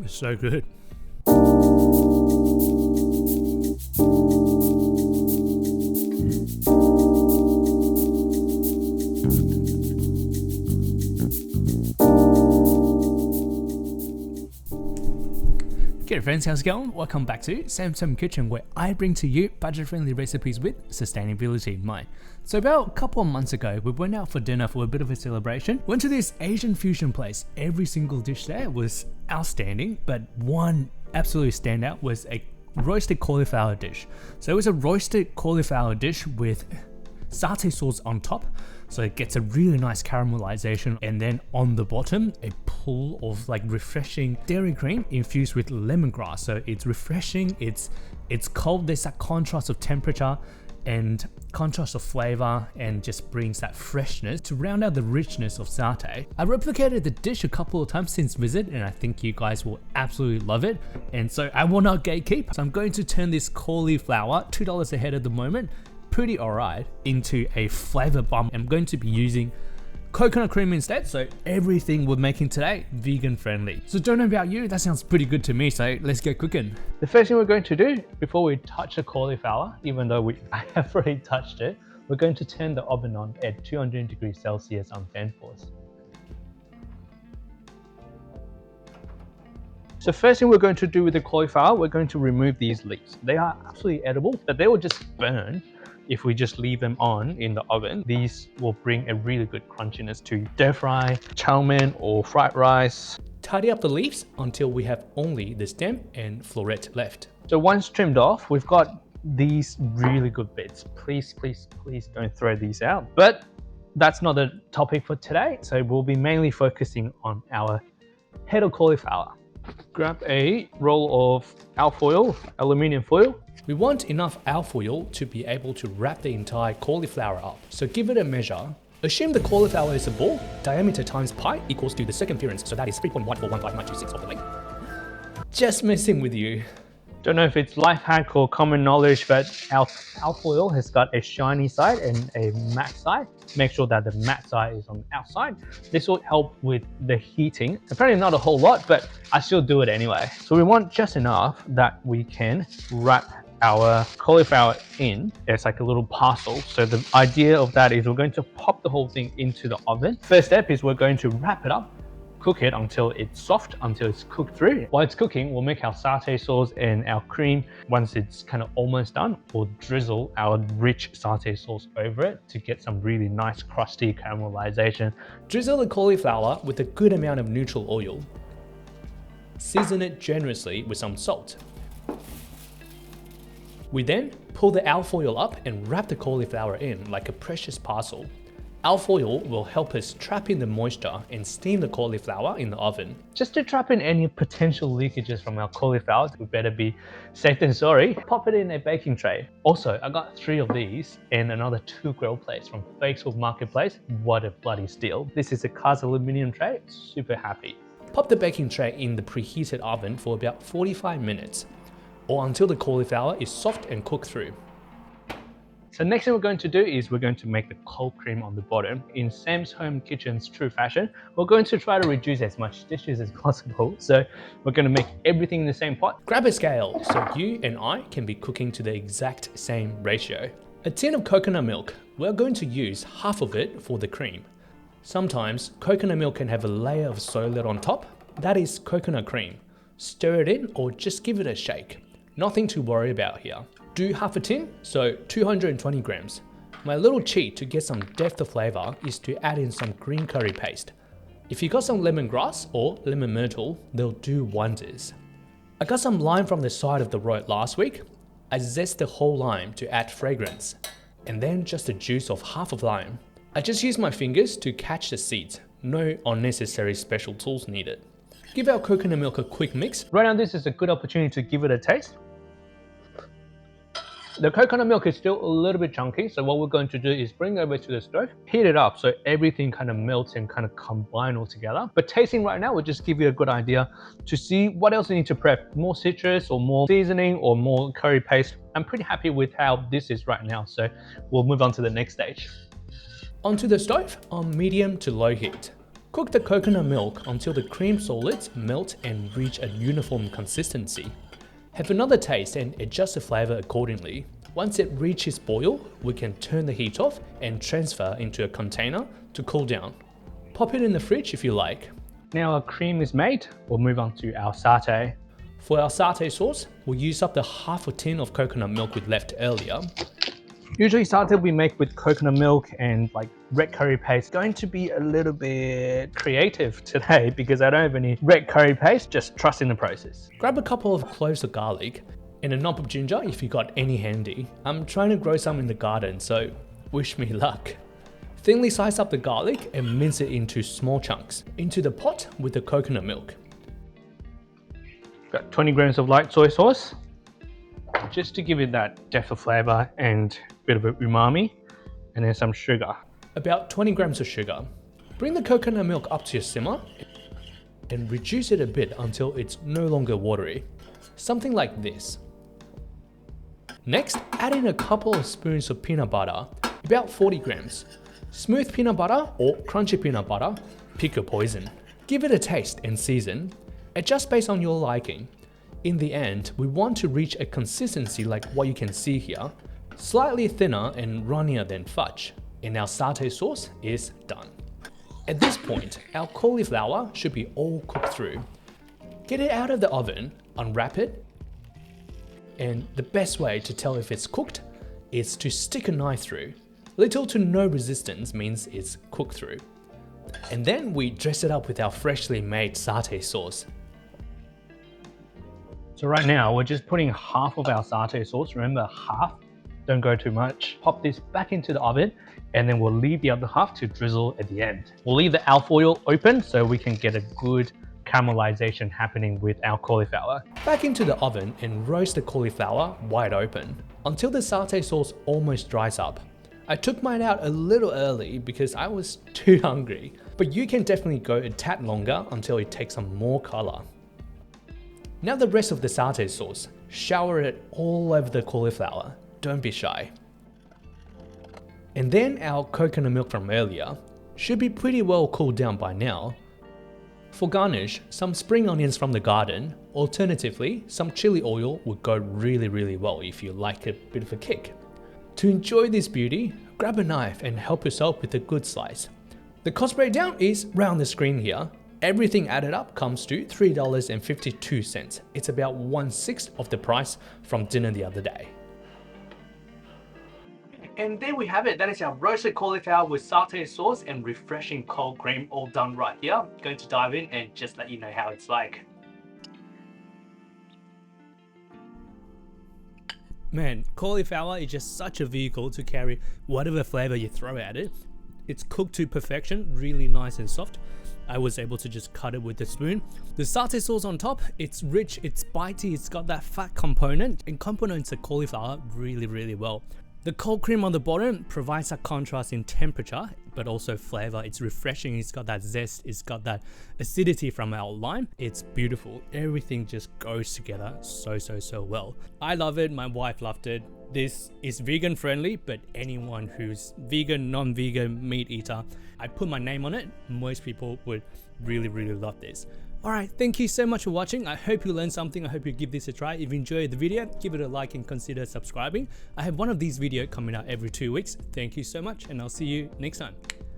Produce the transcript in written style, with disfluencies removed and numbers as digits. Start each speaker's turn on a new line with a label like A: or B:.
A: It's so good. G'day friends, how's it going? Welcome back to Sam's Home Kitchen, where I bring to you budget-friendly recipes with sustainability in mind. So about a couple of months ago, we went out for dinner for a bit of a celebration. Went to this Asian fusion place. Every single dish there was outstanding, but one absolute standout was a roasted cauliflower dish. So it was a roasted cauliflower dish with satay sauce on top, so it gets a really nice caramelization, and then on the bottom a pool of like refreshing dairy cream infused with lemongrass. So it's refreshing, it's cold, there's that contrast of temperature and contrast of flavor, and just brings that freshness to round out the richness of satay. I replicated the dish a couple of times since visit, and I think you guys will absolutely love it, and so I will not gatekeep. So I'm going to turn this cauliflower, $2 a head at the moment, pretty alright, into a flavor bomb. I'm going to be using coconut cream instead, so everything we're making today vegan friendly. So don't know about you, that sounds pretty good to me, so let's get cooking. The first thing we're going to do before we touch the cauliflower, even though I have already touched it, we're going to turn the oven on at 200 degrees Celsius on fan force. So first thing we're going to do with the cauliflower, we're going to remove these leaves. They are absolutely edible, but they will just burn if we just leave them on in the oven. These will bring a really good crunchiness to stir fry, chow mein or fried rice. Tidy up the leaves until we have only the stem and floret left. So once trimmed off, we've got these really good bits. Please, please, please don't throw these out. But that's not the topic for today. So we'll be mainly focusing on our head of cauliflower. Grab a roll of alfoil, aluminium foil. We want enough alfoil to be able to wrap the entire cauliflower up. So give it a measure. Assume the cauliflower is a ball, diameter times pi equals to the circumference, so that is 3.1415926 of the length. Just messing with you. Don't know if it's life hack or common knowledge, but our alfoil has got a shiny side and a matte side. Make sure that the matte side is on the outside. This will help with the heating. Apparently not a whole lot, but I still do it anyway. So we want just enough that we can wrap our cauliflower in. It's like a little parcel. So the idea of that is we're going to pop the whole thing into the oven. First step is we're going to wrap it up, cook it until it's soft, until it's cooked through. While it's cooking, we'll make our satay sauce and our cream. Once it's kind of almost done, we'll drizzle our rich satay sauce over it to get some really nice crusty caramelization. Drizzle the cauliflower with a good amount of neutral oil. Season it generously with some salt. We then pull the alfoil up and wrap the cauliflower in like a precious parcel. Alfoil will help us trap in the moisture and steam the cauliflower in the oven. Just to trap in any potential leakages from our cauliflower, we better be safe than sorry. Pop it in a baking tray. Also, I got 3 of these and another 2 grill plates from Facebook Marketplace. What a bloody steal. This is a cast aluminum tray, super happy. Pop the baking tray in the preheated oven for about 45 minutes. Or until the cauliflower is soft and cooked through. So next thing we're going to do is we're going to make the cold cream on the bottom. In Sam's Home Kitchen's true fashion, we're going to try to reduce as much dishes as possible. So we're going to make everything in the same pot. Grab a scale so you and I can be cooking to the exact same ratio. A tin of coconut milk. We're going to use half of it for the cream. Sometimes coconut milk can have a layer of solid on top. That is coconut cream. Stir it in or just give it a shake. Nothing to worry about here. Do half a tin, so 220 grams. My little cheat to get some depth of flavor is to add in some green curry paste. If you got some lemongrass or lemon myrtle, they'll do wonders. I got some lime from the side of the road last week. I zest the whole lime to add fragrance, and then just the juice of half of lime. I just use my fingers to catch the seeds. No unnecessary special tools needed. Give our coconut milk a quick mix. Right now this is a good opportunity to give it a taste. The coconut milk is still a little bit chunky, so what we're going to do is bring it over to the stove, heat it up so everything kind of melts and kind of combine all together. But tasting right now will just give you a good idea to see what else you need to prep. More citrus or more seasoning or more curry paste. I'm pretty happy with how this is right now, so we'll move on to the next stage. Onto the stove on medium to low heat.
B: Cook the coconut milk until the cream solids melt and reach a uniform consistency. Have another taste and adjust the flavor accordingly. Once it reaches boil, we can turn the heat off and transfer into a container to cool down. Pop it in the fridge if you like.
A: Now our cream is made, we'll move on to our satay.
B: For our satay sauce, we'll use up the half a tin of coconut milk we left earlier.
A: Usually satay we make with coconut milk and like red curry paste. Going to be a little bit creative today because I don't have any red curry paste, just trust in the process.
B: Grab a couple of cloves of garlic and a knob of ginger if you got any handy. I'm trying to grow some in the garden, so wish me luck. Thinly slice up the garlic and mince it into small chunks into the pot with the coconut milk.
A: Got 20 grams of light soy sauce, just to give it that depth of flavor and a bit of umami, and then some sugar.
B: About 20 grams of sugar. Bring the coconut milk up to a simmer and reduce it a bit until it's no longer watery. Something like this. Next, add in a couple of spoons of peanut butter, about 40 grams. Smooth peanut butter or crunchy peanut butter, pick your poison. Give it a taste and season. Adjust based on your liking. In the end, we want to reach a consistency like what you can see here, slightly thinner and runnier than fudge, and our satay sauce is done. At this point, our cauliflower should be all cooked through. Get it out of the oven, unwrap it, and the best way to tell if it's cooked is to stick a knife through. Little to no resistance means it's cooked through. And then we dress it up with our freshly made satay sauce.
A: So right now we're just putting half of our satay sauce, remember half, don't go too much. Pop this back into the oven and then we'll leave the other half to drizzle at the end. We'll leave the alfoil open so we can get a good caramelization happening with our cauliflower.
B: Back into the oven and roast the cauliflower wide open until the satay sauce almost dries up. I took mine out a little early because I was too hungry, but you can definitely go a tad longer until it takes on more color. Now the rest of the satay sauce, shower it all over the cauliflower, don't be shy. And then our coconut milk from earlier should be pretty well cooled down by now. For garnish, some spring onions from the garden, alternatively some chili oil would go really well if you like a bit of a kick. To enjoy this beauty, grab a knife and help yourself with a good slice. The cost breakdown is round the screen here. Everything added up comes to $3.52. It's about 1/6 of the price from dinner the other day. And there we have it. That is our roasted cauliflower with satay sauce and refreshing cold cream all done right here. Going to dive in and just let you know how it's like. Man, cauliflower is just such a vehicle to carry whatever flavor you throw at it. It's cooked to perfection, really nice and soft. I was able to just cut it with a spoon. The satay sauce on top, it's rich, it's bitey, it's got that fat component and complements the cauliflower really well. The cold cream on the bottom provides a contrast in temperature, but also flavor. It's refreshing, it's got that zest, it's got that acidity from our lime. It's beautiful. Everything just goes together so well. I love it, my wife loved it. This is vegan friendly, but anyone who's vegan, non-vegan, meat eater, I put my name on it. Most people would really love this. Alright, thank you so much for watching. I hope you learned something. I hope you give this a try. If you enjoyed the video, give it a like and consider subscribing. I have one of these videos coming out every 2 weeks. Thank you so much and I'll see you next time.